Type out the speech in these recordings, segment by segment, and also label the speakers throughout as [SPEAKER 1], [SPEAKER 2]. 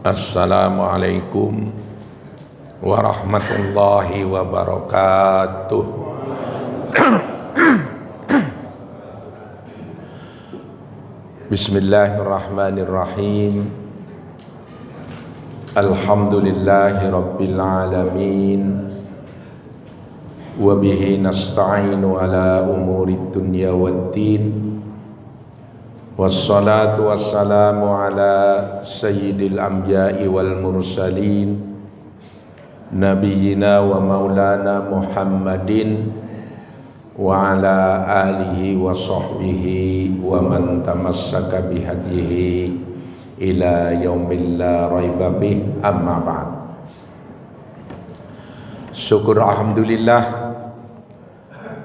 [SPEAKER 1] Assalamualaikum warahmatullahi wabarakatuh. Bismillahirrahmanirrahim. Alhamdulillahi rabbil alamin. Wa bihi nasta'inu ala umurid dunya waddin. Wassalatu wassalamu ala sayyidil anbiya'i wal mursalin nabiyyina wa maulana Muhammadin wa ala alihi wa sahbihi wa man tamassaka bihadihi ila yaumil la raiba fih, amma ba'd. Syukur alhamdulillah,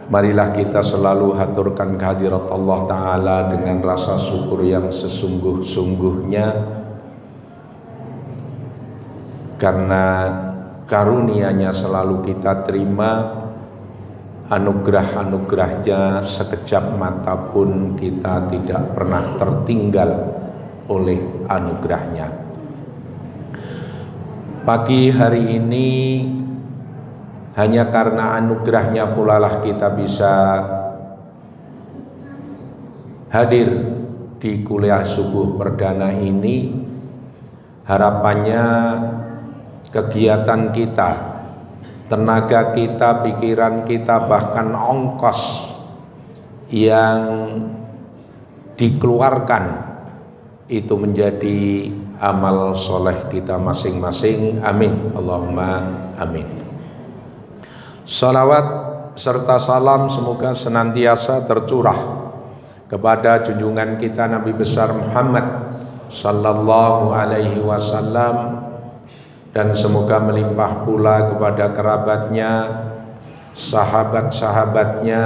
[SPEAKER 1] marilah kita selalu haturkan kehadirat Allah Ta'ala dengan rasa syukur yang sesungguh-sungguhnya, karena karunia-Nya selalu kita terima, anugerah-anugerahnya sekejap mata pun kita tidak pernah tertinggal oleh anugerahnya. Pagi hari ini hanya karena anugerahnya pula lah kita bisa hadir di kuliah subuh perdana ini. Harapannya kegiatan kita, tenaga kita, pikiran kita, bahkan ongkos yang dikeluarkan itu menjadi amal soleh kita masing-masing. Amin, Allahumma amin. Salawat serta salam semoga senantiasa tercurah kepada junjungan kita Nabi besar Muhammad sallallahu alaihi wasallam, dan semoga melimpah pula kepada kerabatnya, sahabat-sahabatnya,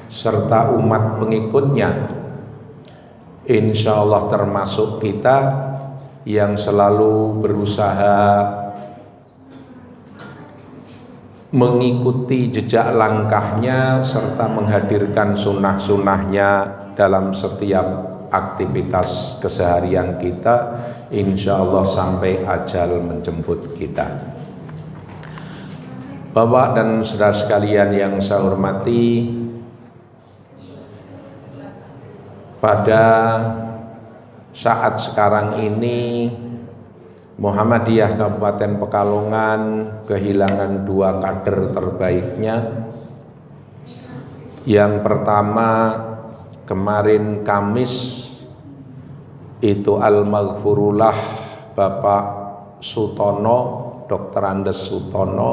[SPEAKER 1] serta umat pengikutnya. Insya Allah termasuk kita yang selalu berusaha mengikuti jejak langkahnya serta menghadirkan sunnah-sunnahnya dalam setiap aktivitas keseharian kita, insya Allah sampai ajal menjemput kita. Bapak dan saudara sekalian yang saya hormati, pada saat sekarang ini Muhammadiyah Kabupaten Pekalongan kehilangan dua kader terbaiknya. Yang pertama kemarin Kamis itu Al-Maghfurullah Bapak Sutono, Dr. Andes Sutono,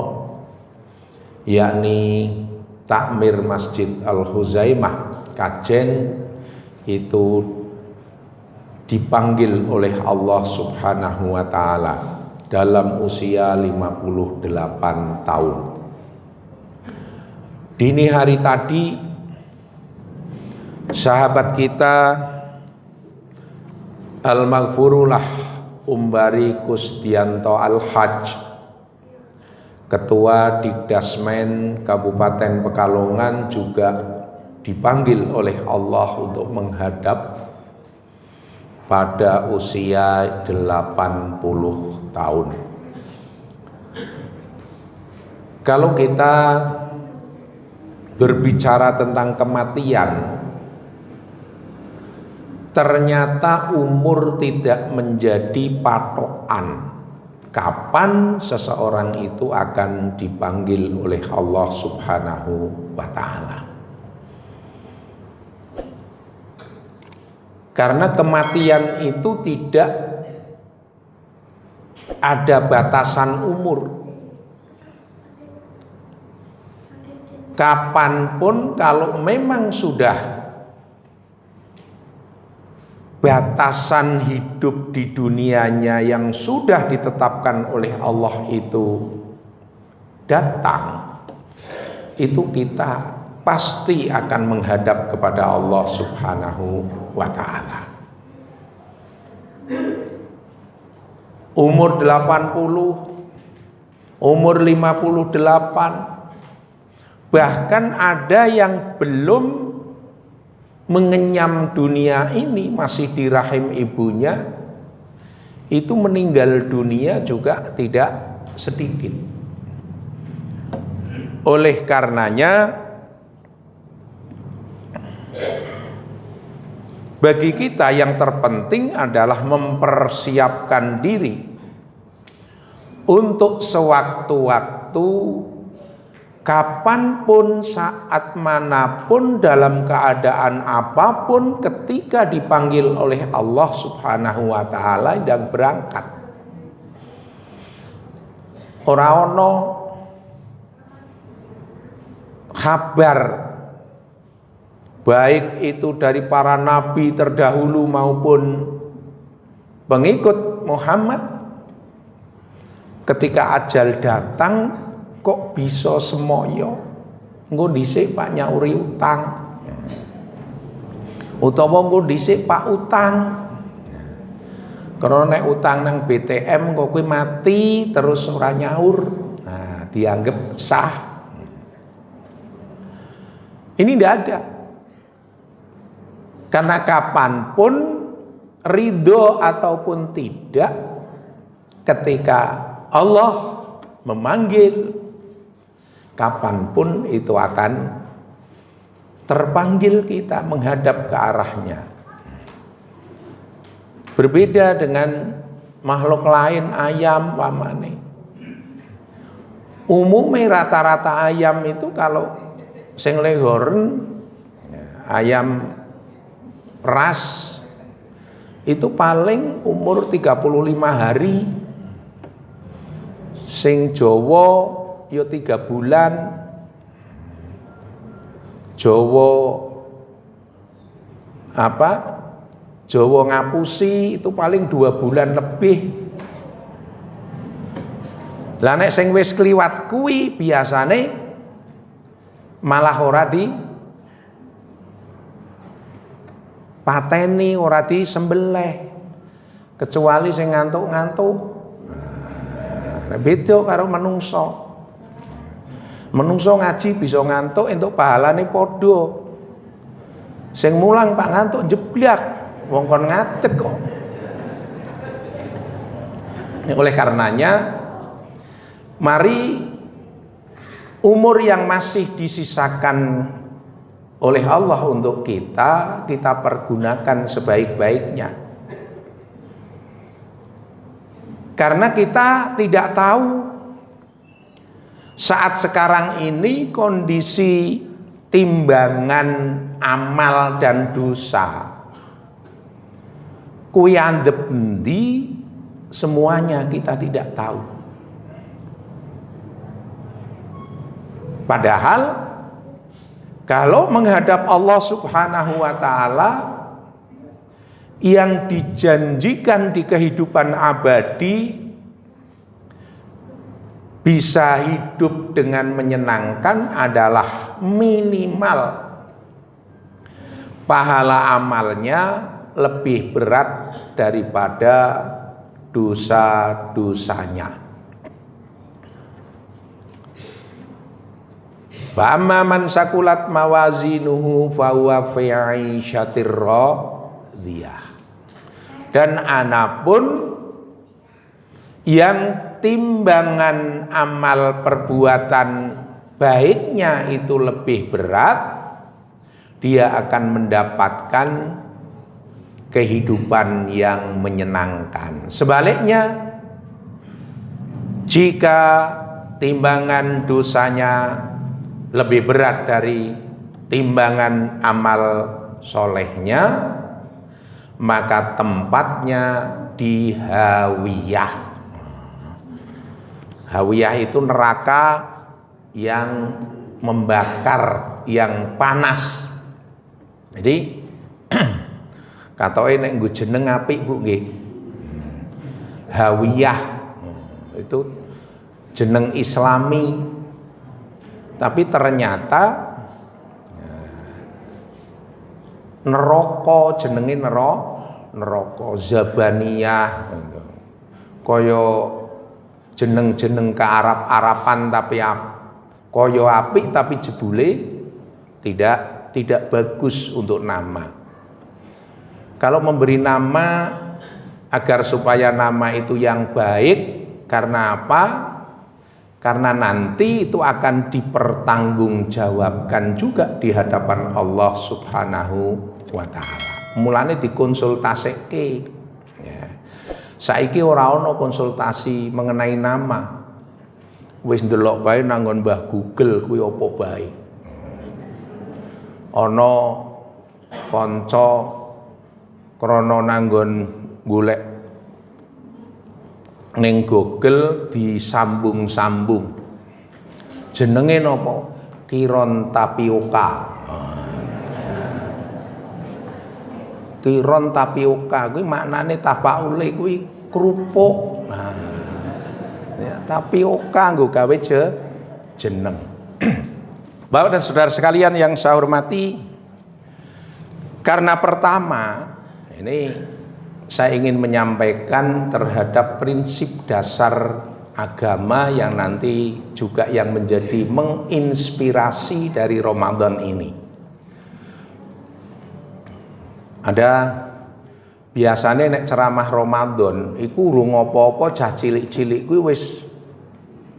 [SPEAKER 1] yakni Takmir Masjid Al-Huzaimah Kajen, itu dipanggil oleh Allah Subhanahu wa Ta'ala dalam usia 58 tahun. Dini hari tadi sahabat kita Al-Maghfurullah Umbari Kusdianto Al-Hajj, Ketua Dikdasmen Kabupaten Pekalongan, juga dipanggil oleh Allah untuk menghadap pada usia 80 tahun. Kalau kita berbicara tentang kematian, ternyata umur tidak menjadi patokan kapan seseorang itu akan dipanggil oleh Allah Subhanahu wa Ta'ala. Karena kematian itu tidak ada batasan umur. Kapanpun kalau memang sudah batasan hidup di dunianya yang sudah ditetapkan oleh Allah itu datang, itu kita pasti akan menghadap kepada Allah Subhanahu wa Ta'ala. Umur 80, umur 58, bahkan ada yang belum mengenyam dunia ini, masih di rahim ibunya, itu meninggal dunia juga tidak sedikit. Oleh karenanya bagi kita yang terpenting adalah mempersiapkan diri untuk sewaktu-waktu, kapanpun, saat manapun, dalam keadaan apapun, ketika dipanggil oleh Allah Subhanahu wa Ta'ala dan berangkat. Ora ono kabar baik itu dari para nabi terdahulu maupun pengikut Muhammad, ketika ajal datang kok bisa semoyo engko dhisik Pak nyauri utang, utawa engko dhisik Pak utang, karena nek utang nang BTM kok kowe mati terus ora nyaur, nah dianggap sah. Ini tidak ada. Karena kapanpun, ridho ataupun tidak, ketika Allah memanggil, kapanpun itu akan terpanggil kita menghadap ke arahnya. Berbeda dengan makhluk lain, ayam pamane. Umumnya rata-rata ayam itu kalau sing lehoren, ayam ras itu paling umur 35 hari, sing Jawa ya 3 bulan, Jawa Jawa ngapusi itu paling 2 bulan lebih. Lah nek sing wis kliwat kuwi biasane malah ora di pateni, ora disembelih, kecuali sing ngantuk-ngantuk. Nah, beda karo menungso. Menungso ngaji bisa ngantuk entuk pahalane padha. Sing mulang Pak ngantuk jeblak, wong kon ngadeg kok. Oleh karenanya mari umur yang masih disisakan oleh Allah untuk kita pergunakan sebaik-baiknya. Karena kita tidak tahu saat sekarang ini kondisi timbangan amal dan dosa kuwi andhep endi, semuanya kita tidak tahu. Padahal kalau menghadap Allah Subhanahu wa Ta'ala yang dijanjikan di kehidupan abadi bisa hidup dengan menyenangkan adalah minimal pahala amalnya lebih berat daripada dosa-dosanya. Fa amma man sakulat mawazinuhu fa huwa fi 'aisyatir radiyah. Dan anapun yang timbangan amal perbuatan baiknya itu lebih berat, dia akan mendapatkan kehidupan yang menyenangkan. Sebaliknya, jika timbangan dosanya lebih berat dari timbangan amal solehnya, maka tempatnya di hawiyah. Hawiyah itu neraka yang membakar, yang panas. Jadi katoke nek nggo jeneng apik Bu nggih. Hawiyah itu jeneng Islami. Tapi ternyata neraka jenenge neraka Zabaniyah. Kaya jeneng-jeneng kearap-arapan tapi kaya apik tapi jebule tidak bagus untuk nama. Kalau memberi nama agar supaya nama itu yang baik. Karena apa? Karena nanti itu akan dipertanggungjawabkan juga di hadapan Allah Subhanahu wa taala. Mulane dikonsultasike. Ya. Saiki ora ana konsultasi mengenai nama. Wis ndelok bae nanggon Mbah Google kuwi apa bae. Ana kanca krana nanggon golek ning Google disambung-sambung. Jenenge napa? Kiron tapioka. Kiron tapioka kuwi maknane tapaule kuwi kerupuk. Ya, tapioka nggo gawe jeneng. Bapak dan saudara sekalian yang saya hormati, karena pertama ini saya ingin menyampaikan terhadap prinsip dasar agama yang nanti juga yang menjadi menginspirasi dari Ramadan ini. Ada biasanya nek ceramah Ramadan iku urung apa-apa cah cilik-cilik kuwi wis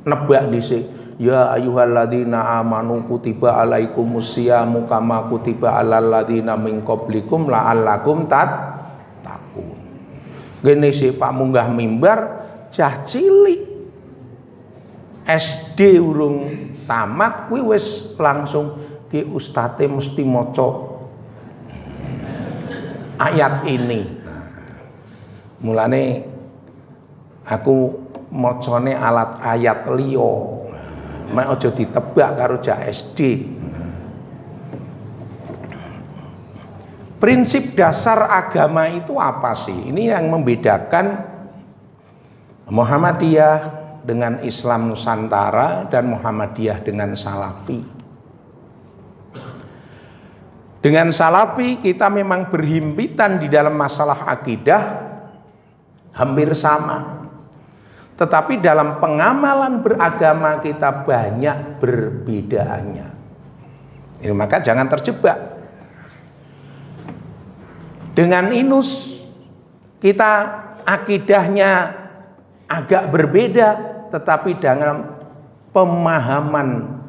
[SPEAKER 1] nebak dhisik. Ya ayyuhalladzina amanu kutiba alaikumusyamu kama kutiba alal ladzina min qablikum la'allakum tattaqun. Gene sik Pak munggah mimbar cah cilik SD urung tamat kuwi wis langsung ki ustate mesti maca ayat ini. Mulane aku macane alat ayat liya. Mek aja ditebak karo cah SD. Prinsip dasar agama itu apa sih? Ini yang membedakan Muhammadiyah dengan Islam Nusantara dan Muhammadiyah dengan Salafi. Dengan Salafi kita memang berhimpitan di dalam masalah akidah hampir sama. Tetapi dalam pengamalan beragama kita banyak perbedaannya. Ini maka jangan terjebak. Dengan Inus kita akidahnya agak berbeda, tetapi dalam pemahaman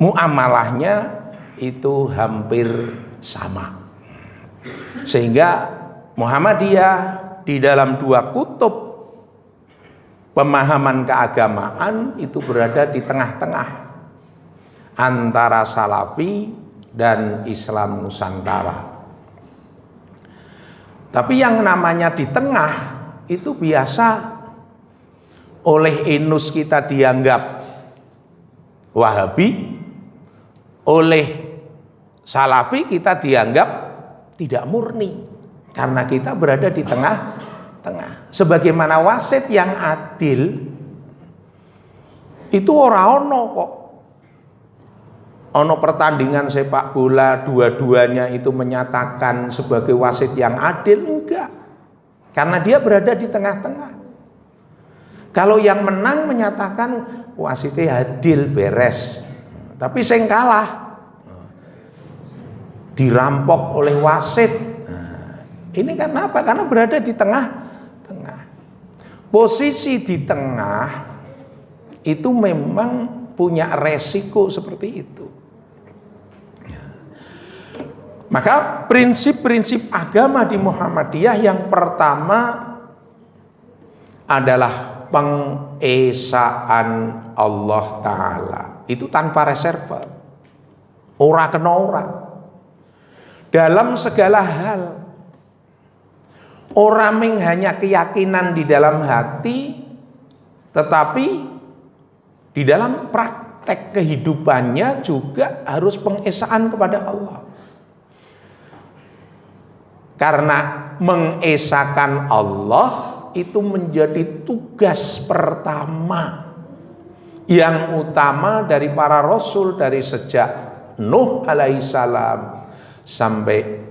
[SPEAKER 1] muamalahnya itu hampir sama. Sehingga Muhammadiyah di dalam dua kutub pemahaman keagamaan itu berada di tengah-tengah antara Salafi dan Islam Nusantara. Tapi yang namanya di tengah itu biasa oleh Inus kita dianggap Wahabi, oleh Salafi kita dianggap tidak murni karena kita berada di tengah-tengah. Sebagaimana wasit yang adil itu ora ono kok. Ono pertandingan sepak bola dua-duanya itu menyatakan sebagai wasit yang adil, enggak. Karena dia berada di tengah-tengah. Kalau yang menang menyatakan wasitnya adil, beres. Tapi sing kalah dirampok oleh wasit. Ini karena apa? Karena berada di tengah-tengah. Posisi di tengah itu memang punya resiko seperti itu. Maka prinsip-prinsip agama di Muhammadiyah yang pertama adalah pengesaan Allah Ta'ala. Itu tanpa reserve. Ora kena ora. Dalam segala hal. Ora ming hanya keyakinan di dalam hati, tetapi di dalam praktek kehidupannya juga harus pengesaan kepada Allah. Karena mengesahkan Allah itu menjadi tugas pertama yang utama dari para rasul, dari sejak Nuh alaihissalam sampai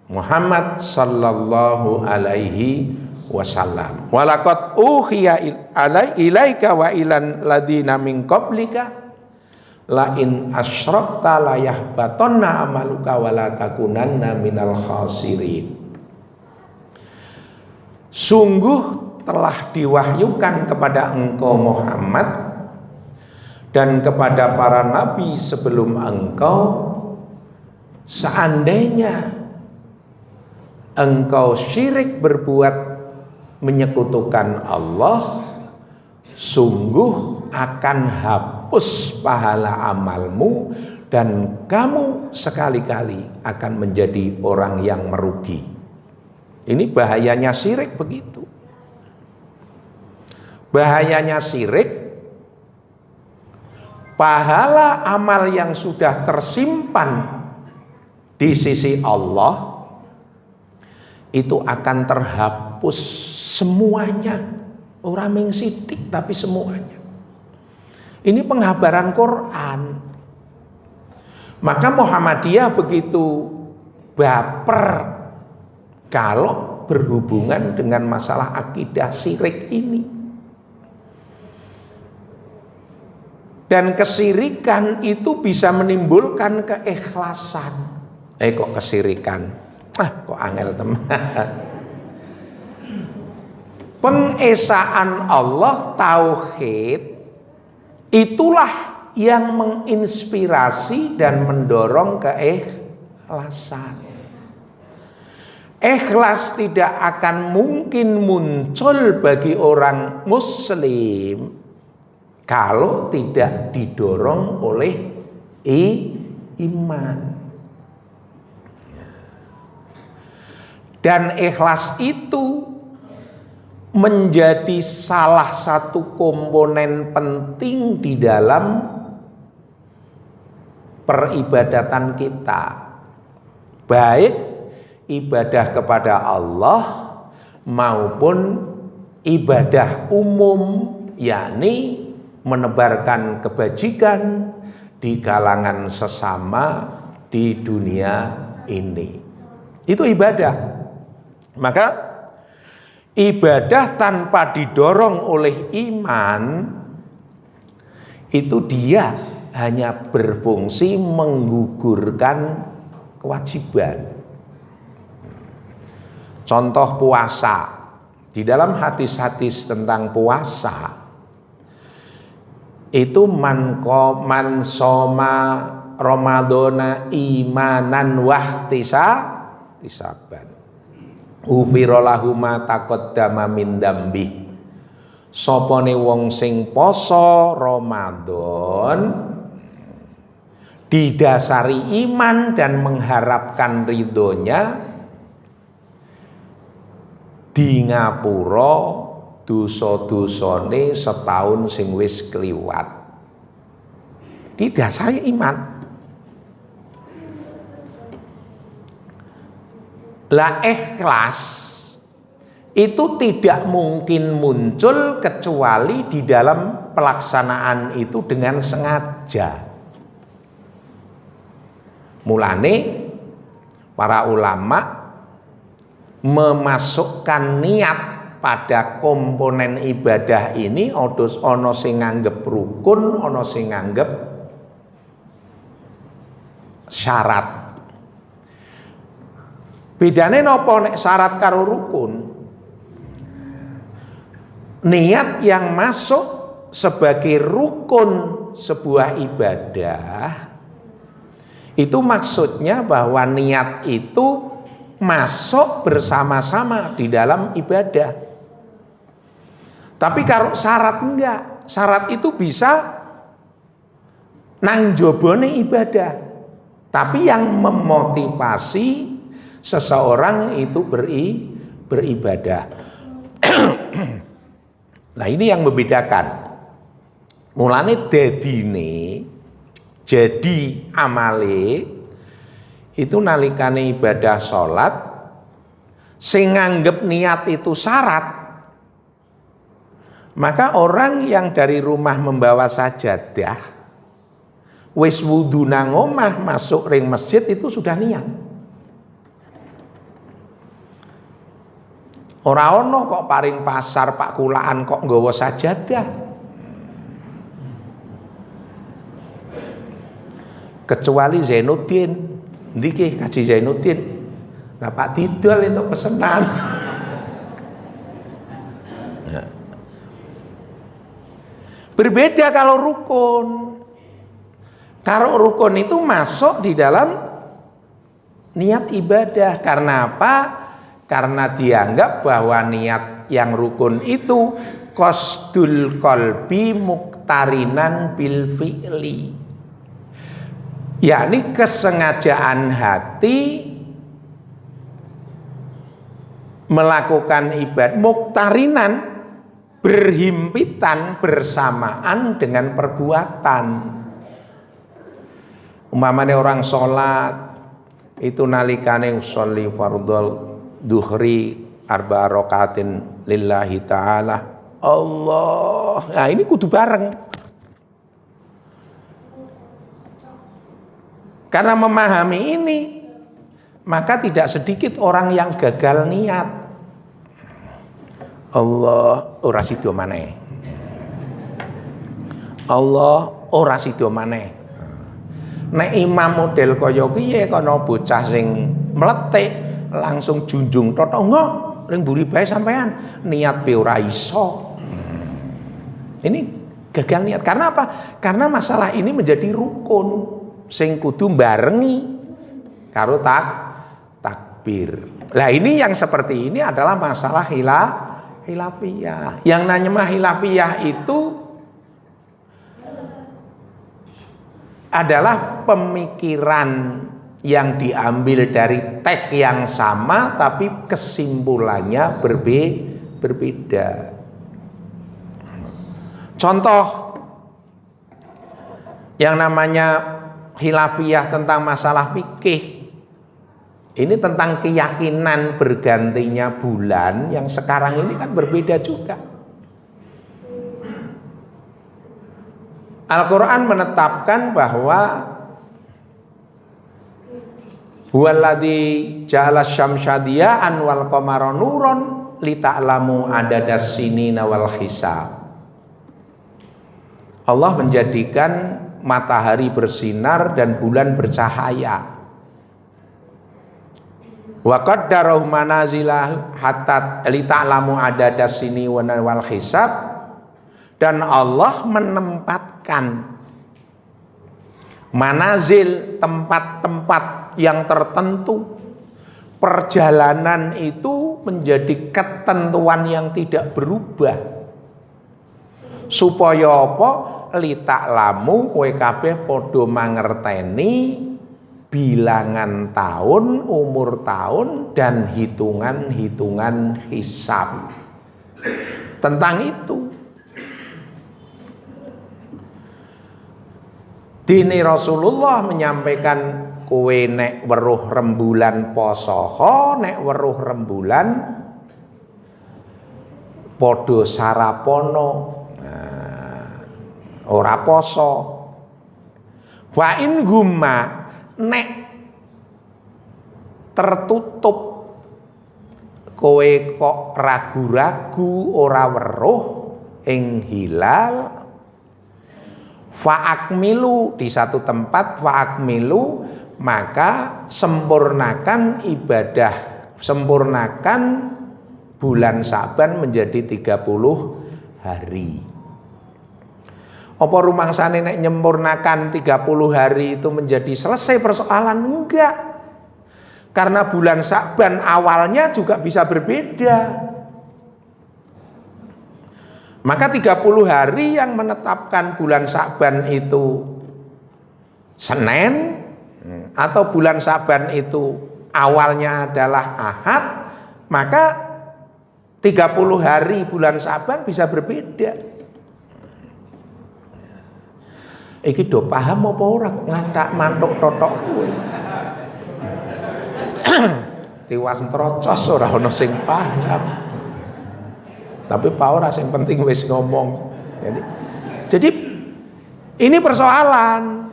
[SPEAKER 1] Muhammad sallallahu alaihi wasallam. Walaqad uhiya ilaika wa ilan ladina min qablika la in asyrakta la yahbatanna amaluka wa la takunanna minal khasirin. sungguh telah diwahyukan kepada engkau Muhammad dan kepada para nabi sebelum engkau, seandainya engkau syirik berbuat menyekutukan Allah, sungguh akan hapus pahala amalmu dan kamu sekali-kali akan menjadi orang yang merugi. Ini bahayanya syirik begitu. Bahayanya syirik, pahala amal yang sudah tersimpan di sisi Allah itu akan terhapus semuanya. Ora ming sithik tapi semuanya. Ini penghabaran Quran. Maka Muhammadiyah begitu baper kalau berhubungan dengan masalah akidah syirik ini. Dan kesirikan itu bisa menimbulkan keikhlasan. Kok kesirikan? Kok angel teman. Pengesaan Allah, tauhid, itulah yang menginspirasi dan mendorong keikhlasan. Ikhlas tidak akan mungkin muncul bagi orang muslim kalau tidak didorong oleh iman. Dan ikhlas itu menjadi salah satu komponen penting di dalam peribadatan kita, baik ibadah kepada Allah maupun ibadah umum, yakni menebarkan kebajikan di kalangan sesama di dunia ini. Itu ibadah. Maka ibadah tanpa didorong oleh iman itu dia hanya berfungsi menggugurkan kewajiban. Contoh puasa. Di dalam hadis-hadis tentang puasa itu man soma Ramadhana imanan wahtisaban ufira lahu ma taqaddama min dambi. Sopone wong sing poso Ramadan didasari iman dan mengharapkan ridhonya, di ngapura dosa-dosane setahun sing wis kliwat. Didasari iman. Lah ikhlas itu tidak mungkin muncul kecuali di dalam pelaksanaan itu dengan sengaja. Mulane para ulama memasukkan niat pada komponen ibadah ini, ono sing nganggep rukun, ono sing nganggep syarat. Bedane nopo nek syarat karo rukun? Niat yang masuk sebagai rukun sebuah ibadah itu maksudnya bahwa niat itu masuk bersama-sama di dalam ibadah. Tapi kalau syarat enggak, syarat itu bisa nang jobone ibadah. Tapi yang memotivasi seseorang itu beribadah. Nah, ini yang membedakan. Mulane jadi amale itu nalikane ibadah sholat sing nganggep niat itu syarat, maka orang yang dari rumah membawa sajadah wis wudu nang omah masuk ring masjid itu sudah niat. Ora ono kok paring pasar Pak Kulaan kok nggawa sajadah. Kecuali Zainuddin. Ndiki Kaji Zainuddin. Nah Pak Didol itu pesenan. Berbeda kalau rukun. Kalau rukun itu masuk di dalam niat ibadah. Karena apa? Karena dianggap bahwa niat yang rukun itu qasdul qalbi muqtarinan bil fi'li, yakni kesengajaan hati melakukan ibadah muqtarinan, berhimpitan bersamaan dengan perbuatan. Umpamanya orang sholat itu nalikane usolli fardhol duhri arba'a rakaatin lillahi ta'ala Allah. Nah ini kudu bareng. Karena memahami ini, maka tidak sedikit orang yang gagal niat. Allah ora sida maneh. Allah ora sida maneh. Nek imam model kaya kiye kono bocah sing mletik langsung junjung totongo ring mburi bae sampean niat be ora iso. Ini gagal niat. Karena apa? Karena masalah ini menjadi rukun sing kudu barengi karo takbir. Lah ini yang seperti ini adalah masalah hilafiyah. Yang namanya hilafiyah itu adalah pemikiran yang diambil dari teks yang sama tapi kesimpulannya berbeda. Contoh yang namanya khilafiyah tentang masalah fikih, ini tentang keyakinan bergantinya bulan yang sekarang ini kan berbeda juga. Al-Quran menetapkan bahwa huwaladzi ja'ala syamsa diya'an wal qamara nuron lita'lamu adadas sinina wal hisab. Allah menjadikan matahari bersinar dan bulan bercahaya. Wa qaddarahu manazila hatta lita'lamu adadas sini wal hisab. Dan Allah menempatkan manazil, tempat-tempat yang tertentu. Perjalanan itu menjadi ketentuan yang tidak berubah. Supaya apa? Lita'lamu kowe kabeh padha mangerteni bilangan tahun, umur tahun dan hitungan-hitungan hisab. Tentang itu dini Rasulullah menyampaikan kowe nek weruh rembulan posoho, nek weruh rembulan padha sarapono, ora poso. Wa in gumma nek tertutup kowe kok ragu-ragu ora weruh ing hilal, fa'akmilu di satu tempat, fa'akmilu maka sempurnakan ibadah, sempurnakan bulan Sa'ban menjadi 30 hari. Apa rumangsane nek nyempurnakan 30 hari itu menjadi selesai persoalan? Enggak. Karena bulan Sa'ban awalnya juga bisa berbeda. Maka 30 hari yang menetapkan bulan Sa'ban itu Senin, atau bulan Sa'ban itu awalnya adalah Ahad, maka 30 hari bulan Sa'ban bisa berbeda. Iki do paham apa ora ngantak mantuk totok kowe? Tiwas trocos ora ana sing paham. Tapi power yang penting wis ngomong. Jadi ini persoalan.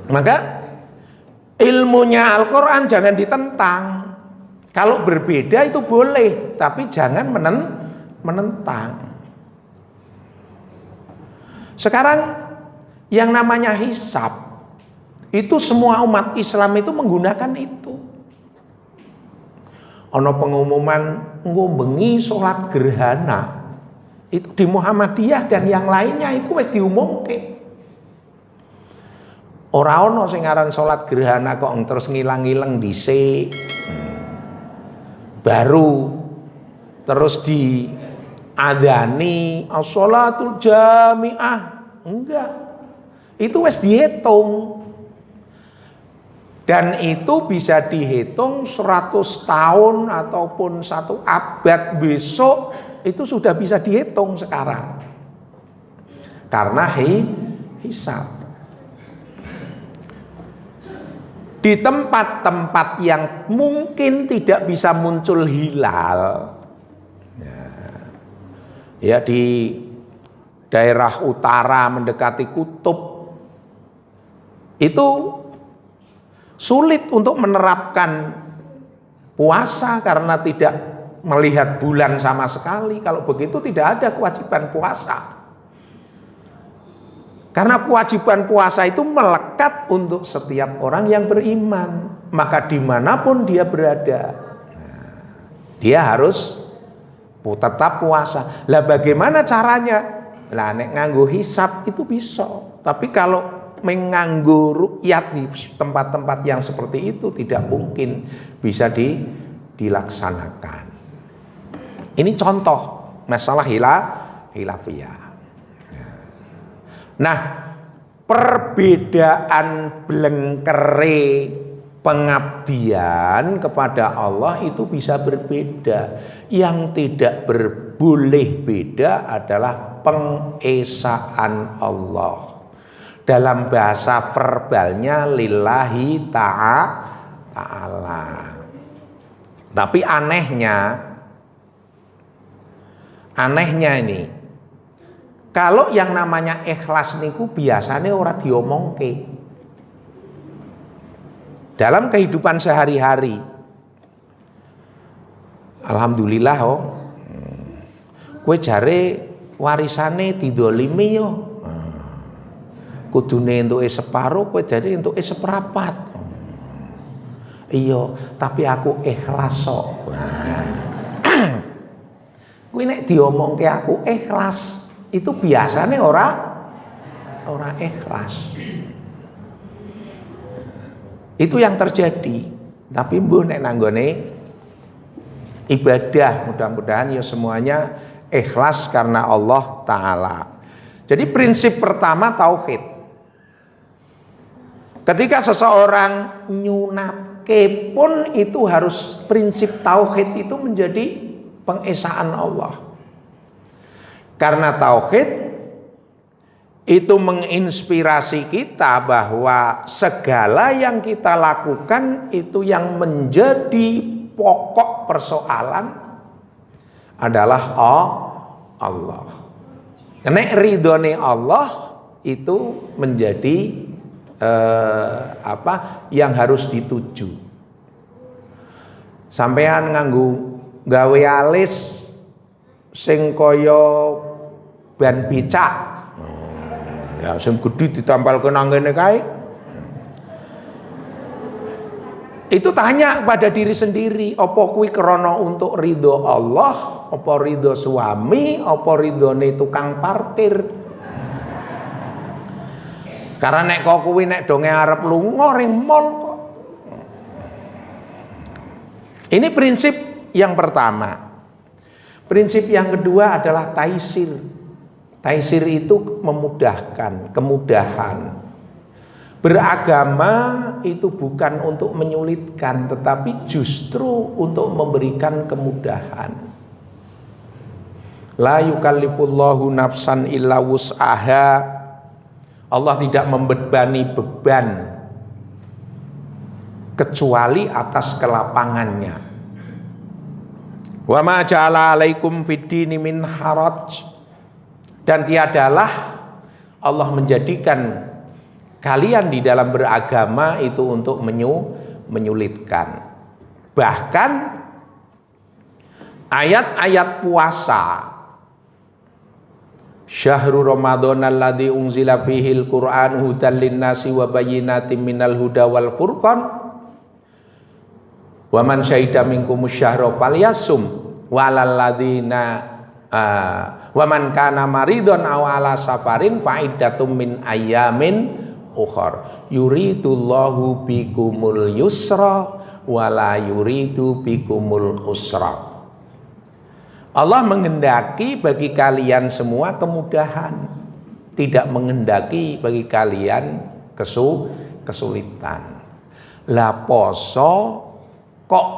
[SPEAKER 1] Maka ilmunya Al-Quran jangan ditentang. Kalau berbeda itu boleh, tapi jangan menentang. Sekarang yang namanya hisab itu semua umat Islam itu menggunakan itu. Ono pengumuman nggo bengi salat gerhana. Itu di Muhammadiyah dan yang lainnya itu wis diumumke. Ora ono sing aran salat gerhana kok terus ngilang-ilang dhisik. Baru terus diadani as-sholatul jami'ah. Enggak. Itu wis dihitung. Dan itu bisa dihitung 100 tahun ataupun 1 abad besok itu sudah bisa dihitung sekarang. Karena hisab. Di tempat-tempat yang mungkin tidak bisa muncul hilal, ya di daerah utara mendekati kutub, itu sulit untuk menerapkan puasa karena tidak melihat bulan sama sekali. Kalau begitu tidak ada kewajiban puasa. Karena kewajiban puasa itu melekat untuk setiap orang yang beriman. Maka dimanapun dia berada, dia harus tetap puasa. Lah bagaimana caranya? Lah nek nganggo hisab itu bisa. Tapi kalau menganggo ru'yat di tempat-tempat yang seperti itu tidak mungkin bisa dilaksanakan. Ini contoh masalah hilafiyah. Nah, perbedaan blengkere pengabdian kepada Allah itu bisa berbeda. Yang tidak boleh beda adalah pengesaan Allah. Dalam bahasa verbalnya lillahi ta'ala. Tapi anehnya ini, kalau yang namanya ikhlas niku biasanya ora diomongke. Dalam kehidupan sehari-hari. Alhamdulillah kowe jare warisane didolimi yo. Kudune entuke separo, kowe jare entuke seprapat. Iya, tapi aku ikhlas kok. Kowe nek diomongke aku ikhlas, itu biasanya orang ikhlas. Itu yang terjadi. Tapi mbuh nek nanggone ibadah, mudah-mudahan ya semuanya ikhlas karena Allah Ta'ala. Jadi prinsip pertama tauhid. Ketika seseorang nyunatke pun itu harus prinsip tauhid itu menjadi pengesaan Allah. Karena tauhid itu menginspirasi kita bahwa segala yang kita lakukan itu yang menjadi pokok persoalan adalah Allah. Nek ridhone Allah itu menjadi yang harus dituju. Sampean nganggo gawe alis sing kaya ban becak. Ya sing gedhe ditampalke nang kene kae. Itu tanya pada diri sendiri, apa kuwi krana untuk ridho Allah, apa ridho suami, apa ridhone tukang parkir? Karena nek kok kuwi nek donge arep lunga ring mall kok. Ini prinsip yang pertama. Prinsip yang kedua adalah taisir. Taisir itu memudahkan, kemudahan. Beragama itu bukan untuk menyulitkan, tetapi justru untuk memberikan kemudahan. La yukallifullahu nafsan illa wus'aha. Allah tidak membebani beban kecuali atas kelapangannya. Wa ma ja'ala 'alaikum fid-dini min haraj. Dan tiadalah Allah menjadikan kalian di dalam beragama itu untuk menyulitkan. Bahkan ayat-ayat puasa, Syahrul Ramadan alladzi unzila fihil Qur'an hudan linnasi wa bayyinatin minal huda wal furqan wa man syahida minkumus syahra falyasum walal ladzina Wa man kana maridon aw ala safarin fa iddatum min ayyamin ukhra. Yuridullahu bikumul yusra wala yuridu bikumul usra. Allah menghendaki bagi kalian semua kemudahan, tidak menghendaki bagi kalian kesulitan. Lah poso kok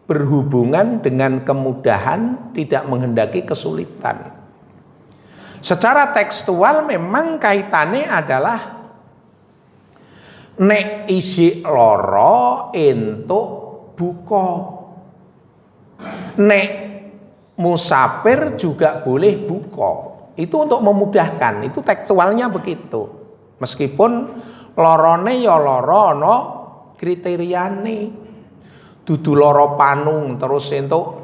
[SPEAKER 1] berhubungan dengan kemudahan, tidak menghendaki kesulitan. Secara tekstual memang kaitannya adalah nek isi loro entuk buka, nek musafir juga boleh buka. Itu untuk memudahkan, itu tekstualnya begitu. Meskipun lorone ya loro no kriteriane, dudu loro panung terus entuk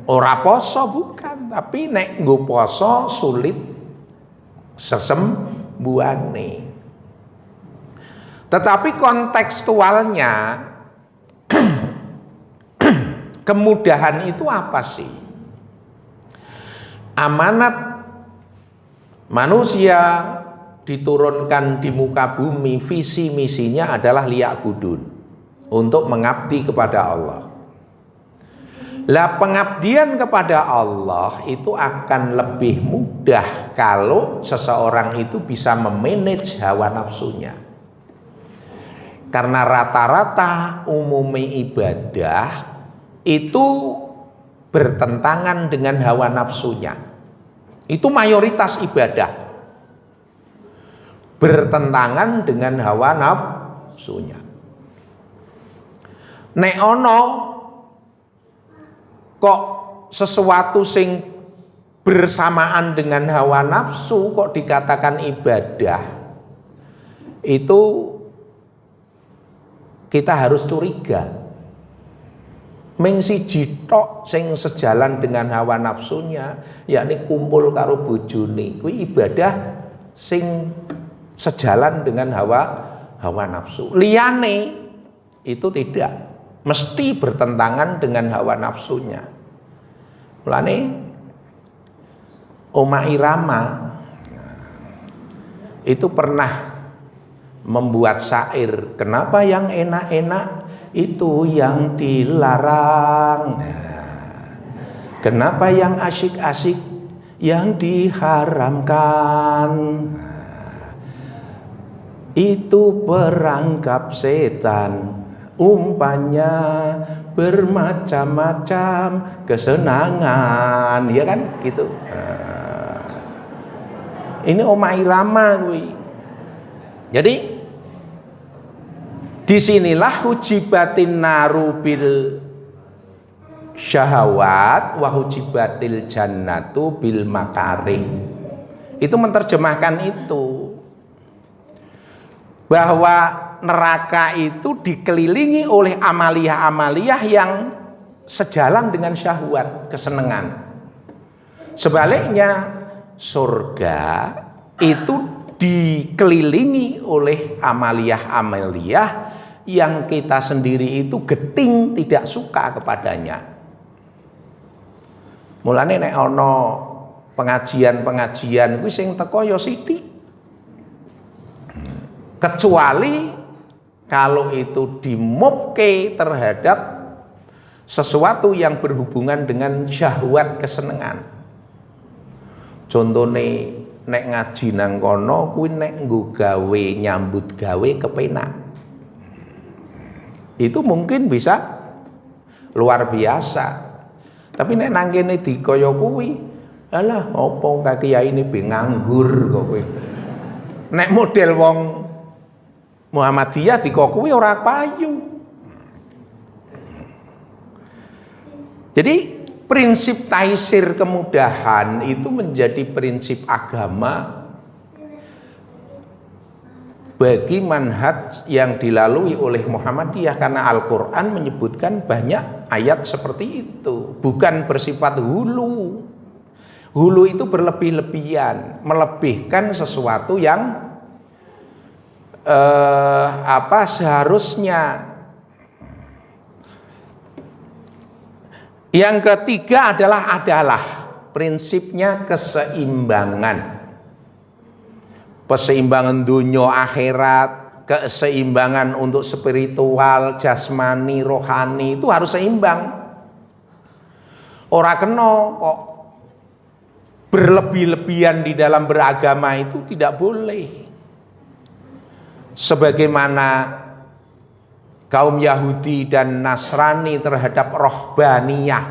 [SPEAKER 1] ora poso, bukan, tapi nek nggo poso sulit sesembuhane. Tetapi kontekstualnya kemudahan itu apa sih? Amanat manusia diturunkan di muka bumi, visi misinya adalah liya'budun, untuk mengabdi kepada Allah. Lah pengabdian kepada Allah itu akan lebih mudah kalau seseorang itu bisa memanage hawa nafsunya. Karena rata-rata umumnya ibadah itu bertentangan dengan hawa nafsunya. Itu mayoritas ibadah bertentangan dengan hawa nafsunya. Nek ono kok sesuatu sing bersamaan dengan hawa nafsu kok dikatakan ibadah, itu kita harus curiga. Ming siji tok sing sejalan dengan hawa nafsunya, yakni kumpul karo bojone, kuwi ibadah sing sejalan dengan hawa nafsu. Liyane itu tidak, mesti bertentangan dengan hawa nafsunya. Mulane Oma Irama itu pernah membuat syair, kenapa yang enak-enak itu yang dilarang, kenapa yang asyik-asyik yang diharamkan, itu perangkap setan, umpannya bermacam-macam kesenangan, ya kan gitu. Ini Oma Irama gue. Jadi disinilah hujibatin naru bil syahawat wa hujibatil jannatu bil makarih. Itu menerjemahkan itu, bahwa neraka itu dikelilingi oleh amaliyah-amaliyah yang sejalan dengan syahwat, kesenangan. Sebaliknya surga itu dikelilingi oleh amaliyah-amaliyah yang kita sendiri itu geting tidak suka kepadanya. Mulane nek ana pengajian-pengajian kuwi sing teko ya sithik. Kecuali kalau itu dimobke terhadap sesuatu yang berhubungan dengan syahwat kesenangan. Contone nek ngaji nang kono kuwi nek nggo gawe nyambut gawe kepenak. Itu mungkin bisa luar biasa. Tapi nek nang kene dikaya kuwi, alah opo kiai ini be nganggur kok kowe. Nek model wong Muhammadiyah dikok kuwi ora payu. Jadi prinsip taisir kemudahan itu menjadi prinsip agama bagi manhaj yang dilalui oleh Muhammadiyah, karena Al-Quran menyebutkan banyak ayat seperti itu, bukan bersifat hulu. Hulu itu berlebih-lebihan, melebihkan sesuatu yang seharusnya. Yang ketiga adalah prinsipnya keseimbangan. Keseimbangan dunia akhirat, keseimbangan untuk spiritual, jasmani, rohani itu harus seimbang. Ora kena kok berlebih-lebihan di dalam beragama itu tidak boleh. Sebagaimana kaum Yahudi dan Nasrani terhadap rohbaniyah,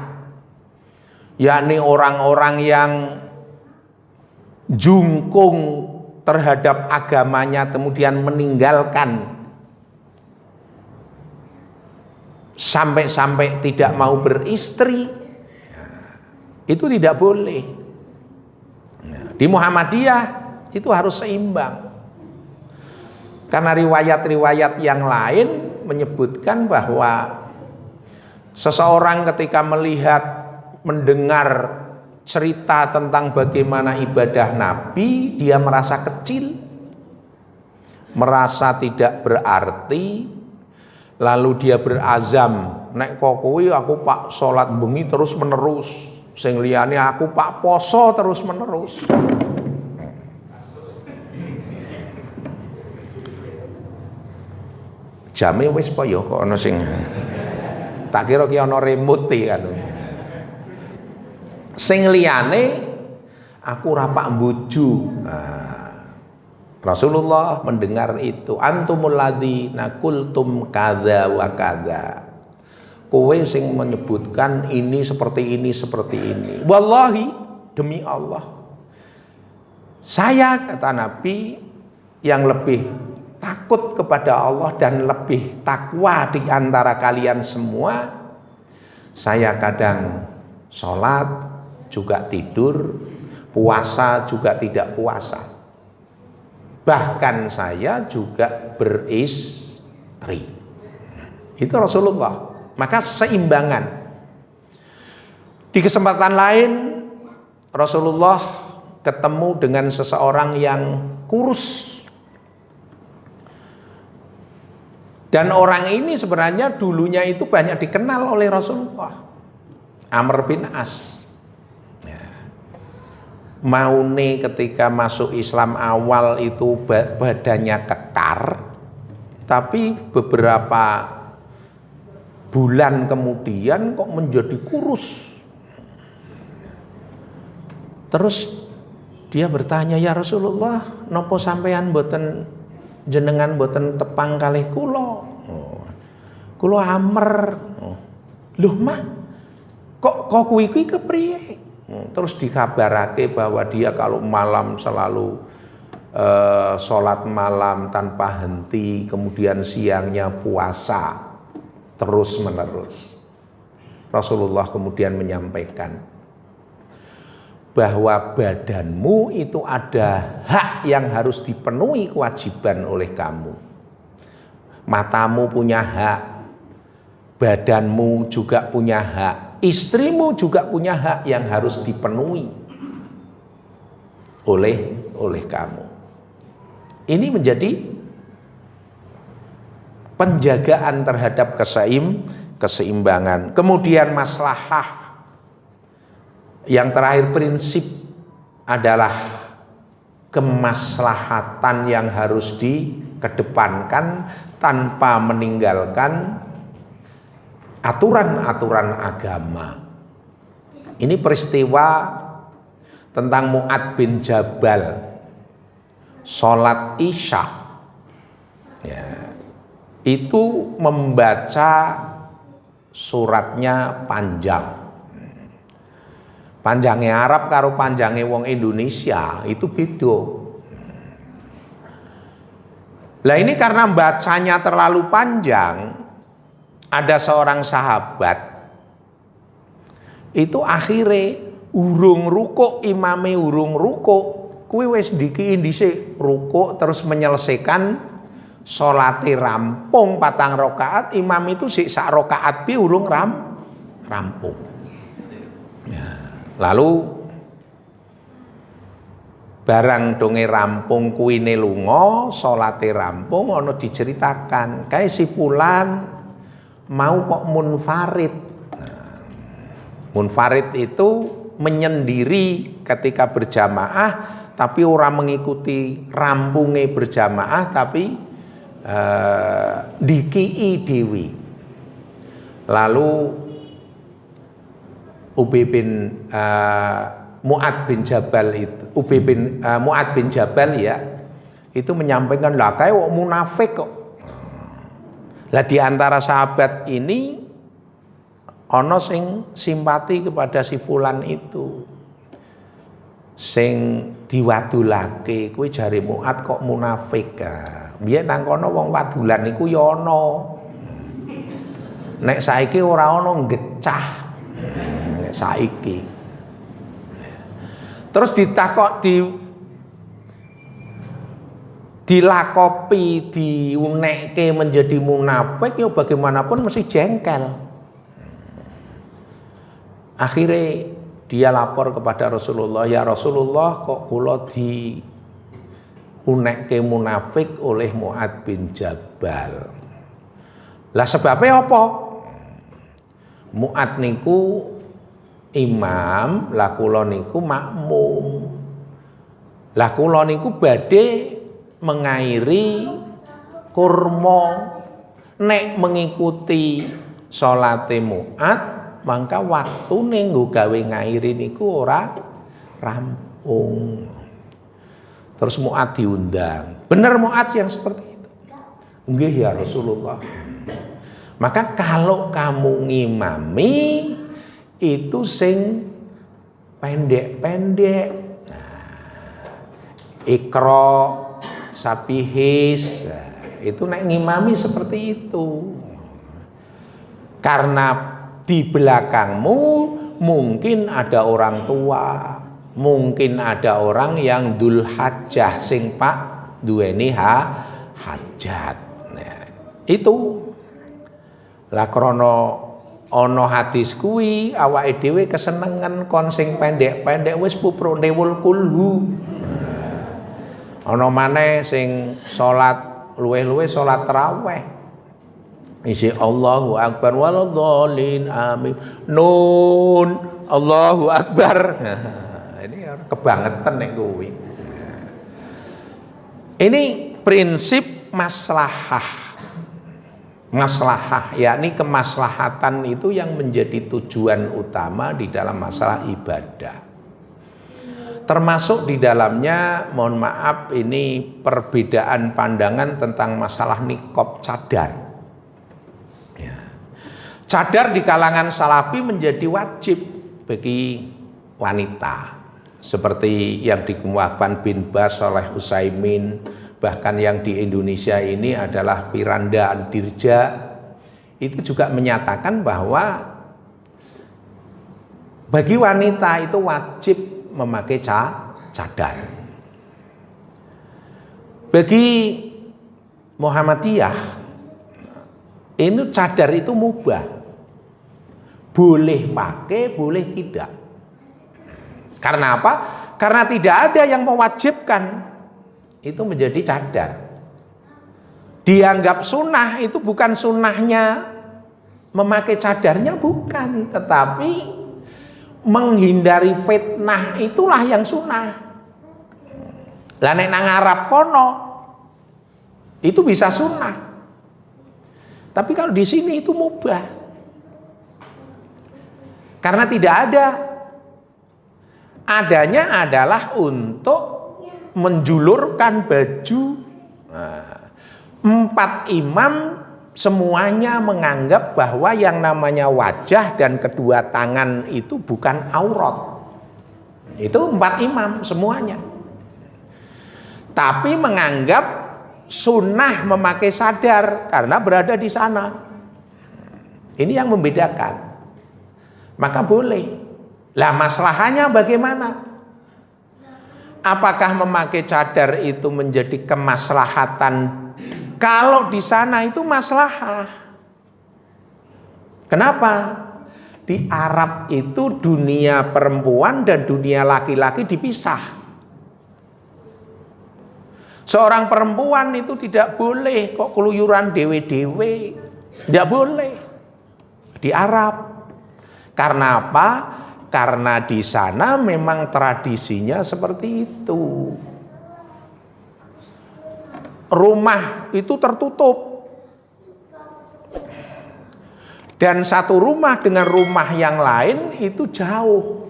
[SPEAKER 1] yakni orang-orang yang jungkung terhadap agamanya kemudian meninggalkan sampai-sampai tidak mau beristri, itu tidak boleh. Di Muhammadiyah itu harus seimbang. Karena riwayat-riwayat yang lain menyebutkan bahwa seseorang ketika mendengar cerita tentang bagaimana ibadah Nabi, dia merasa kecil, merasa tidak berarti, lalu dia berazam, nek kok kuwi aku pak salat bengi terus menerus, sing liyane aku pak poso terus menerus. Jame wis apa ya kok ana sing tak kira ki ana remote kan. Sing liyane aku ora pak mbojo. Nah, Rasulullah mendengar itu, antumul ladzina qultum kadza wa kadza. Kowe sing menyebutkan ini seperti ini seperti ini. Wallahi, demi Allah, saya kata Nabi yang lebih takut kepada Allah dan lebih takwa di antara kalian semua. Saya kadang sholat juga tidur, puasa juga tidak puasa, bahkan saya juga beristri. Itu Rasulullah. Maka seimbangan. Di kesempatan lain Rasulullah ketemu dengan seseorang yang kurus. Dan orang ini sebenarnya dulunya itu banyak dikenal oleh Rasulullah. Amr bin As. Maune ketika masuk Islam awal itu badannya kekar, tapi beberapa bulan kemudian kok menjadi kurus. Terus dia bertanya, ya Rasulullah, nopo sampean boten jenengan boten tepang kalih kula? Kula Amr. Loh mah, kok kuwi kepriye? Terus dikabarake bahwa dia kalau malam selalu sholat malam tanpa henti, kemudian siangnya puasa terus menerus. Rasulullah kemudian menyampaikan bahwa badanmu itu ada hak yang harus dipenuhi kewajiban oleh kamu. Matamu punya hak, badanmu juga punya hak, istrimu juga punya hak yang harus dipenuhi oleh kamu. Ini menjadi penjagaan terhadap keseimbangan. Kemudian maslahah. Yang terakhir prinsip adalah kemaslahatan yang harus dikedepankan tanpa meninggalkan aturan-aturan agama. Ini peristiwa tentang Mu'ad bin Jabal sholat Isya, ya, itu membaca suratnya panjang. Panjangnya Arab karo panjangnya wong Indonesia itu beda. Lah ini karena bacanya terlalu panjang, ada seorang sahabat itu akhirnya urung rukuk, imame urung rukuk, kuwi wis dikiin dhisik rukuk terus menyelesaikan salate rampung 4 rakaat, imam itu sik sak rakaat bi urung rampung. Ya. Lalu barang donge rampung kuine lunga, salate rampung, ana diceritakan kae si fulan mau kok munfarid. Nah, munfarid itu menyendiri ketika berjamaah, tapi orang mengikuti rampungnya berjamaah, tapi dikii dewi. Lalu Mu'ad bin Jabal itu, Mu'ad bin Jabal ya, itu menyampaikan, lah kayak munafik kok. Lah di antara sahabat ini ono sing simpati kepada si fulan itu, sing diwadulake, kuwi jare Mu'ad kok munafik. Biyen nang kono wong wadulan niku ya ono. Nek saiki ora ono ngecah. Nek saiki. Terus dilakopi, diunekke menjadi munafik, ya bagaimanapun mesti jengkel. Akhirnya dia lapor kepada Rasulullah, ya Rasulullah, kok kula diunekke munafik oleh Mu'ad bin Jabal. Lah sebabnya apa? Mu'ad niku imam, lah kula niku makmum. Lah kula niku badhe mengairi kurma, nek mengikuti salate Mu'ad, maka waktune nggo gawe ngairi niku ora rampung. Terus Mu'ad diundang. Bener Mu'ad yang seperti itu? Nggih ya Rasulullah. Maka kalau kamu ngimami itu sing pendek-pendek. Iqra, Sabihis, itu nek ngimami seperti itu. Karena di belakangmu mungkin ada orang tua, mungkin ada orang yang dul hajah sing pak duweni hajat. Nah, itu lah krono ono hadis kuwi awake dhewe kesenengan kon sing pendek-pendek wis pupro newul kulhu. Ono maneh sing salat luweh-luweh salat tarawih. Isi Allahu Akbar waladhdallin amin. Nun Allahu Akbar. Ini kebangetan nek kuwi. Ini prinsip maslahah. Maslahah, yakni kemaslahatan itu yang menjadi tujuan utama di dalam masalah ibadah. Termasuk di dalamnya, mohon maaf, ini perbedaan pandangan tentang masalah niqab cadar. Ya. Cadar di kalangan salafi menjadi wajib bagi wanita, seperti yang dikemukakan bin Bas, Saleh Utsaimin, bahkan yang di Indonesia ini adalah Piranda Dirja, itu juga menyatakan bahwa bagi wanita itu wajib memakai cadar. Bagi Muhammadiyah ini cadar itu mubah, boleh pakai, boleh tidak. Karena apa? Karena tidak ada yang mewajibkan itu menjadi cadar. Dianggap sunnah itu bukan sunnahnya memakai cadarnya, bukan, tetapi menghindari fitnah itulah yang sunnah. Lah nek nang Arab kono itu bisa sunnah, tapi kalau di sini itu mubah, karena tidak ada. Adanya adalah untuk menjulurkan baju. Nah, 4 imam semuanya menganggap bahwa yang namanya wajah dan kedua tangan itu bukan aurat. Itu 4 imam semuanya. Tapi menganggap sunnah memakai sadar karena berada di sana. Ini yang membedakan. Maka boleh. Lah masalahnya bagaimana? Apakah memakai cadar itu menjadi kemaslahatan? Kalau di sana itu maslahah. Kenapa? Di Arab itu dunia perempuan dan dunia laki-laki dipisah. Seorang perempuan itu tidak boleh kok keluyuran dewe-dewe. Tidak boleh di Arab. Karena apa? Karena di sana memang tradisinya seperti itu. Rumah itu tertutup. Dan satu rumah dengan rumah yang lain itu jauh.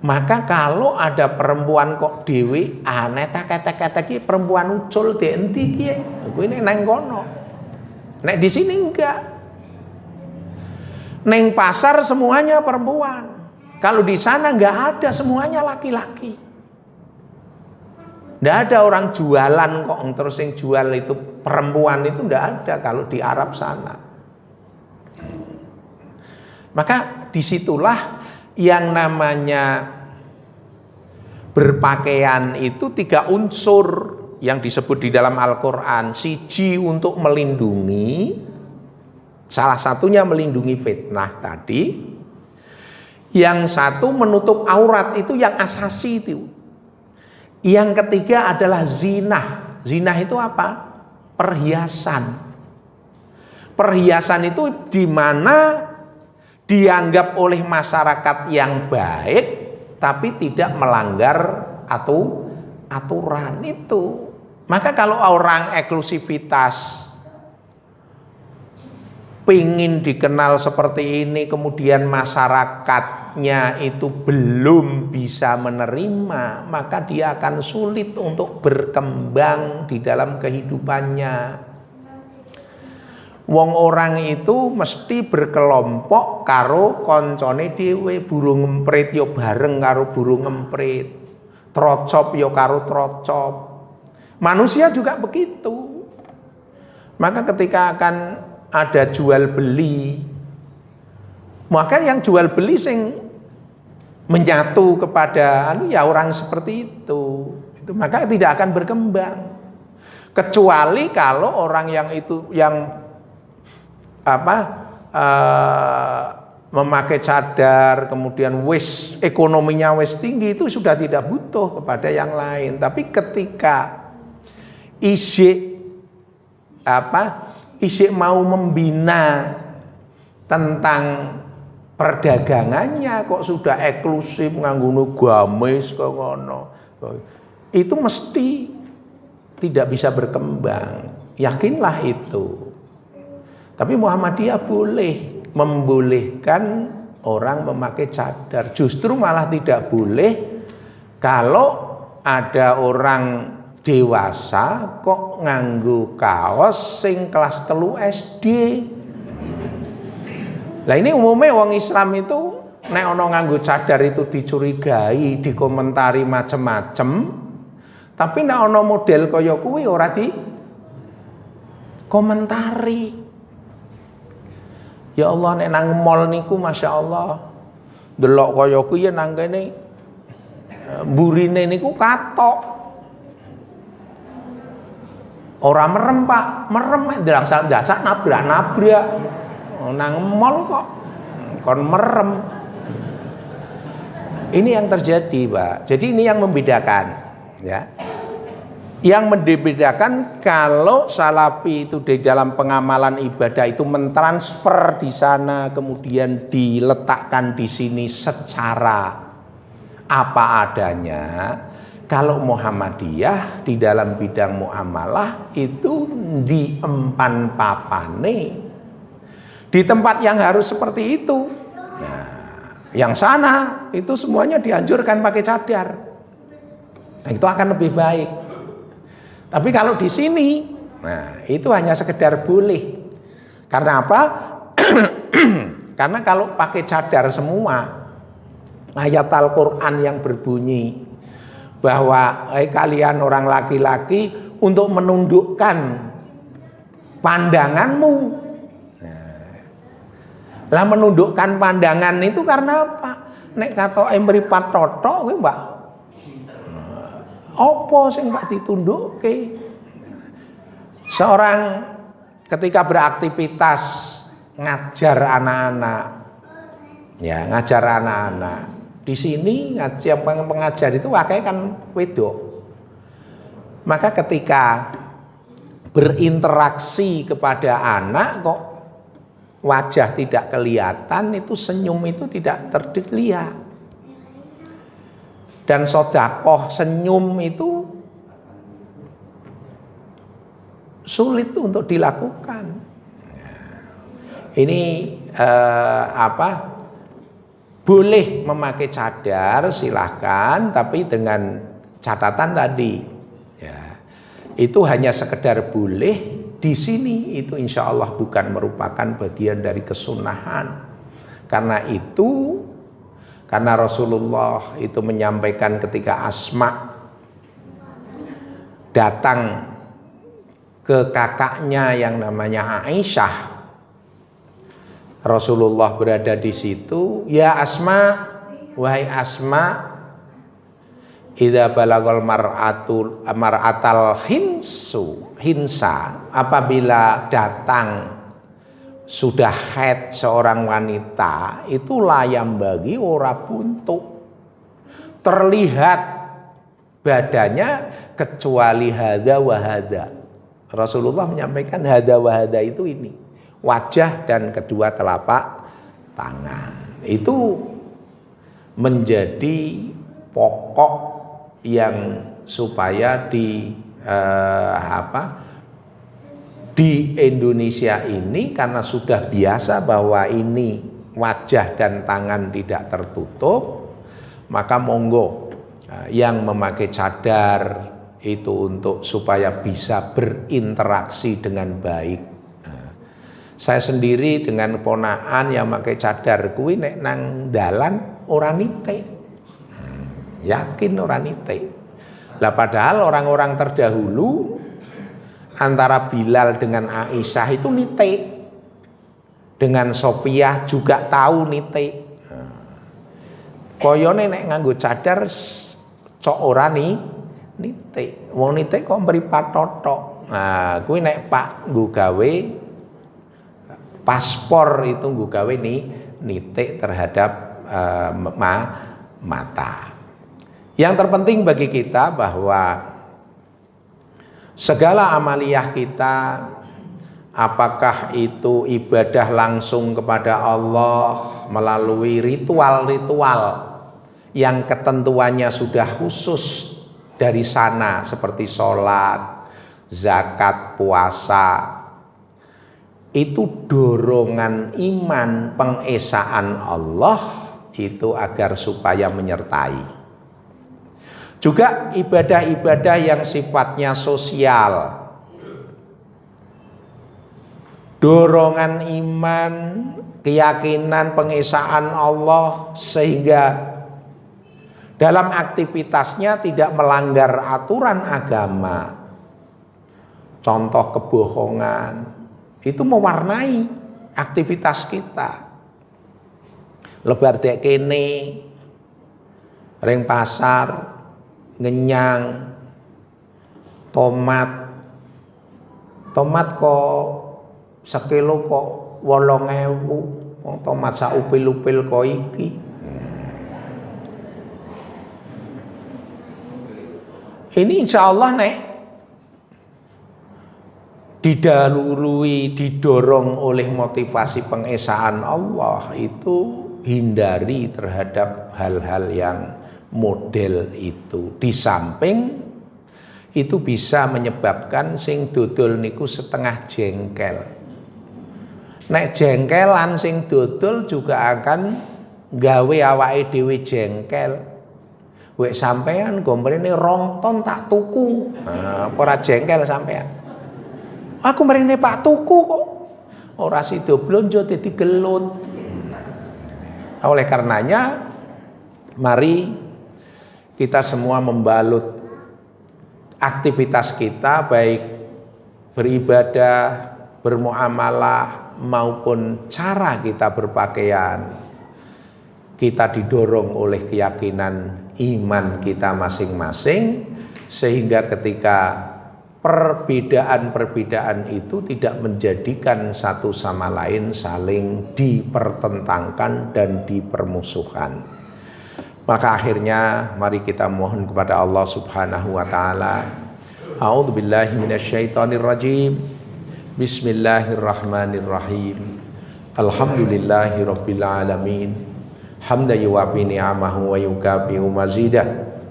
[SPEAKER 1] Maka kalau ada perempuan kok dewe aneh kata-kata ki perempuan ucul di endi ki kuwi nek nang kono. Nek di sini enggak. Neng pasar semuanya perempuan. Kalau di sana enggak ada, semuanya laki-laki. Enggak ada orang jualan kok terus yang jual itu perempuan, itu enggak ada kalau di Arab sana. Maka disitulah yang namanya berpakaian itu 3 unsur yang disebut di dalam Al-Quran. Siji untuk melindungi, salah satunya melindungi fitnah tadi. Yang satu menutup aurat, itu yang asasi itu. Yang ketiga adalah zinah. Zinah itu apa? Perhiasan. Perhiasan itu di mana dianggap oleh masyarakat yang baik, tapi tidak melanggar aturan itu. Maka kalau orang eksklusivitas pingin dikenal seperti ini, kemudian masyarakatnya itu belum bisa menerima, maka dia akan sulit untuk berkembang di dalam kehidupannya. Wong orang itu mesti berkelompok karo koncone dhewe, burung ngemprit yo bareng karo burung ngemprit, trocop yo karo trocop. Manusia juga begitu. Maka ketika akan ada jual beli, maka yang jual beli sing menyatu kepada ya orang seperti itu maka tidak akan berkembang. Kecuali kalau orang yang itu yang memakai cadar, kemudian ekonominya tinggi, itu sudah tidak butuh kepada yang lain. Tapi ketika isik mau membina tentang perdagangannya kok sudah eksklusif nganggo gamis kok ngono, itu mesti tidak bisa berkembang. Yakinlah itu. Tapi Muhammadiyah boleh membolehkan orang memakai cadar. Justru malah tidak boleh kalau ada orang dewasa kok nganggo kaos sing kelas 3 SD. Lah ini umumnya wong Islam itu nek ana nganggo cadar itu dicurigai, dikomentari macem-macem. Tapi nek ana model kaya kuwi ora di komentari. Ya Allah, nek nang mall niku Masya Allah delok kaya kuwi nang kene mburine niku katok. Ora merem Pak, merem dasak nabrak-nabrak. Nang mall kok kon merem. Ini yang terjadi, Pak. Jadi ini yang membedakan, ya. Yang membedakan kalau Salafi itu di dalam pengamalan ibadah itu mentransfer di sana kemudian diletakkan di sini secara apa adanya. Kalau Muhammadiyah di dalam bidang muamalah itu di empan papane, di tempat yang harus seperti itu. Nah, yang sana itu semuanya dianjurkan pakai cadar. Nah, itu akan lebih baik. Tapi kalau di sini, nah itu hanya sekedar boleh. Karena apa? Karena kalau pakai cadar semua, ayat Al-Quran yang berbunyi bahwa kalian orang laki-laki untuk menundukkan pandanganmu. Lah menundukkan pandangan itu karena apa? Nek kata mripat toto kuwi Mbak. Apa sing Pak ditundukke? Seorang ketika beraktivitas ngajar anak-anak. Ya, ngajar anak-anak. Di sini ngajar pengajar itu wakai kan wedok. Maka ketika berinteraksi kepada anak kok wajah tidak kelihatan, itu senyum itu tidak terlihat. Dan sedekah senyum itu sulit untuk dilakukan. Ini boleh memakai cadar silahkan, tapi dengan catatan tadi ya, itu hanya sekedar boleh. Di sini itu insya Allah bukan merupakan bagian dari kesunahan. Karena Rasulullah itu menyampaikan ketika Asma datang ke kakaknya yang namanya Aisyah, Rasulullah berada di situ. Ya Asma, wahai Asma, idza balagal mar'atal hinsa, apabila datang sudah haid seorang wanita, itu layam bagi ora buntu terlihat badannya kecuali hada wa hada. Rasulullah menyampaikan hada wa hada itu ini, wajah dan kedua telapak tangan. Itu menjadi pokok yang supaya di Indonesia ini, karena sudah biasa bahwa ini wajah dan tangan tidak tertutup, maka monggo yang memakai cadar itu untuk supaya bisa berinteraksi dengan baik. Saya sendiri dengan ponaan yang pakai cadar kuwi nek nang dalan ora nite. Yakin ora nite. Lah padahal orang-orang terdahulu antara Bilal dengan Aisyah itu nite. Dengan Sofiyah juga tahu nite. Koyone nek nganggo cadar cok ora nite. Wong nite kok mripat totok. Nah, kuwi nek Pak nggo gawe paspor itu nggo gawe nite terhadap mata. Yang terpenting bagi kita bahwa segala amaliyah kita, apakah itu ibadah langsung kepada Allah melalui ritual-ritual yang ketentuannya sudah khusus dari sana seperti sholat, zakat, puasa, itu dorongan iman pengesaan Allah itu agar supaya menyertai. Juga ibadah-ibadah yang sifatnya sosial, dorongan iman, keyakinan pengesaan Allah, sehingga dalam aktivitasnya tidak melanggar aturan agama. Contoh kebohongan itu mewarnai aktivitas kita. Lebar dek kene, ring pasar, ngenyang, tomat kok sekilo kok 8.000, wong tomat sak upil-upil kok iki. Ini insya Allah nek didahului, didorong oleh motivasi pengesaan Allah, itu hindari terhadap hal-hal yang model itu. Di samping itu bisa menyebabkan sing dodol niku setengah jengkel. Nek jengkelan sing dodol juga akan gawe awake dhewe jengkel. Wek sampean gombrene 2 ton tak tuku. Nah, ora jengkel sampean. Aku mrene Pak tuku kok. Ora sida blonjo dadi gelut. Oleh karenanya mari kita semua membalut aktivitas kita, baik beribadah, bermuamalah maupun cara kita berpakaian, kita didorong oleh keyakinan iman kita masing-masing, sehingga ketika perbedaan-perbedaan itu tidak menjadikan satu sama lain saling dipertentangkan dan dipermusuhan. Maka akhirnya mari kita mohon kepada Allah Subhanahu wa taala. A'udzubillahi minasyaitonirrajim. Bismillahirrahmanirrahim. Alhamdulillahi rabbil alamin. Hamdan yuwafi ni'amahu wa yukafi'u mazidah.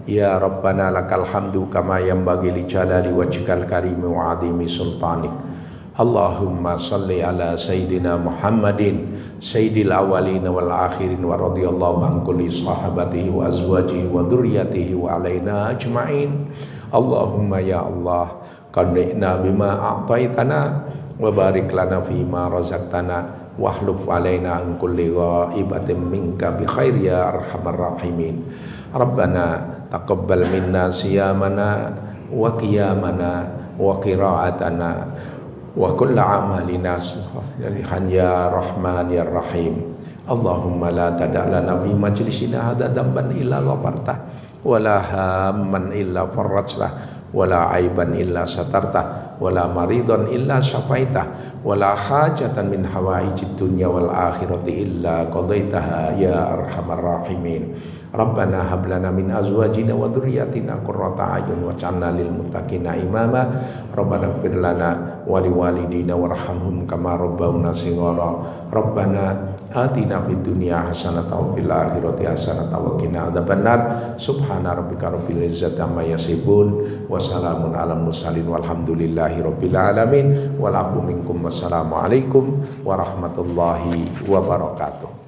[SPEAKER 1] Ya Rabbana lakal hamdu kama yanbaghi li jalali wajhikal karim wa 'azimi sultanik. Allahumma salli ala Sayyidina Muhammadin Sayyidil awalin wal akhirin wa radiyallahu an kulli sahabatihi wa azwajihi wa dhurriyyatihi wa alaina ajma'in. Allahumma ya Allah qanni'na bima a'taitana wa barik lana fima razaqtana wahluf alaina an kulli ghaibatin minka bi khair ya arhamar rahimin. Rabbana taqabbal minna siyamana wa qiyamana wa qira'atana wa kulla amalina salihan ya rahman ya rahim. Allahumma la tada' lana fi majlisina hadha damban illa ghafartah wa la hamman illa farajtah wa la aiban illa satartah wa la maridon illa syafaitah wa la hajatan min hawaijid dunya wal akhirati illa qadaitaha ya arhamar rahimin. Rabbana hab lana min azwajina wa dzurriyyatina qurrata a'yun waj'alna lil muttaqina imama. Rabbana ighfir lana wa liwalidina warhamhum kama rabbawna shighara. Rabbana atina fid dunya hasanatan wa fil akhirati hasanatan wa qina adzabannar. Subhana rabbika rabbil izzati amma yasifun wa salamun alal mursalin walhamdulillahi rabbil alamin. Wal 'afwu minkum wassalamu alaikum warahmatullahi wabarakatuh.